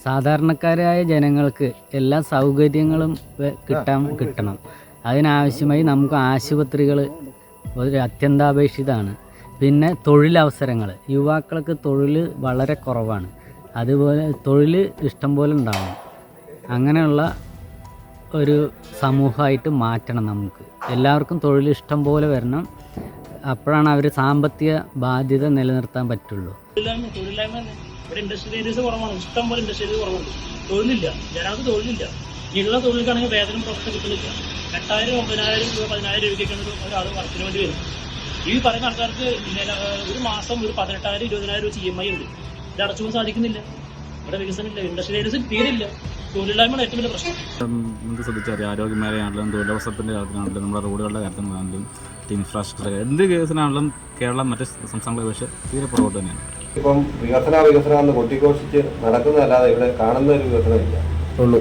സാധാരണക്കാരായ ജനങ്ങൾക്ക് എല്ലാ സൗകര്യങ്ങളും കിട്ടണം. അതിനാവശ്യമായി നമുക്ക് ആശുപത്രികൾ ഒരു അത്യന്താപേക്ഷിതമാണ്. പിന്നെ തൊഴിലവസരങ്ങൾ, യുവാക്കൾക്ക് തൊഴിൽ വളരെ കുറവാണ്. അതുപോലെ തൊഴിൽ ഇഷ്ടം പോലെ ഉണ്ടാവണം. അങ്ങനെയുള്ള ഒരു സമൂഹമായിട്ട് മാറ്റണം. നമുക്ക് എല്ലാവർക്കും തൊഴിൽ ഇഷ്ടം പോലെ വരണം. അപ്പോഴാണ് അവർ സാമ്പത്തിക ബാധ്യത നിലനിർത്താൻ പറ്റുള്ളൂ. ഇവിടെ ഇൻഡസ്ട്രിയൽ ഏരിയസ് കുറവാണ്, ഇഷ്ടം പോലെ ഇൻഡസ്ട്രിയൽ കുറവുണ്ട്. തൊഴിലില്ല, ജനങ്ങൾക്ക് തൊഴിലില്ല. ഉള്ള തൊഴിൽക്കാണെങ്കിൽ വേതനം പുറത്ത് കിട്ടുന്നില്ല. 8,000, 9,000 രൂപ, 10,000 രൂപയ്ക്കാണ് ഒരാൾ വർക്കിന് വേണ്ടി വരും. ഈ പറയുന്ന ആൾക്കാർക്ക് ഒരു മാസം ഒരു 18,000, 20,000 രൂപ EMI ഉണ്ട്. ഇത് അടച്ചുകൊണ്ട് സാധിക്കുന്നില്ല. ഇവിടെ വികസനമില്ല, ഇൻഡസ്ട്രിയൽ ഏരിയസ് തീരില്ല. തൊഴിലില്ലായ്മയാണ് ഏറ്റവും വലിയ പ്രശ്നം. നമുക്ക് ശ്രദ്ധിച്ചറിയാം, ആരോഗ്യമേഖലയാണെങ്കിലും തൊഴിലവസരത്തിൻ്റെ കാര്യത്തിലാണെങ്കിലും നമ്മുടെ റോഡുകളുടെ കാര്യത്തിലാണെങ്കിലും ഇൻഫ്രാസ്ട്രക്ചർ എന്ത് കേസിനാണെങ്കിലും കേരളം മറ്റ് സംസ്ഥാനങ്ങളെ പക്ഷേ തീരെ പുറകോട്ട് തന്നെയാണ്. ഇപ്പം വികസനം എന്ന് കൊട്ടിഘോഷിച്ച് നടക്കുന്നതല്ലാതെ ഇവിടെ കാണുന്ന ഒരു വികസനമില്ല ഉള്ളൂ.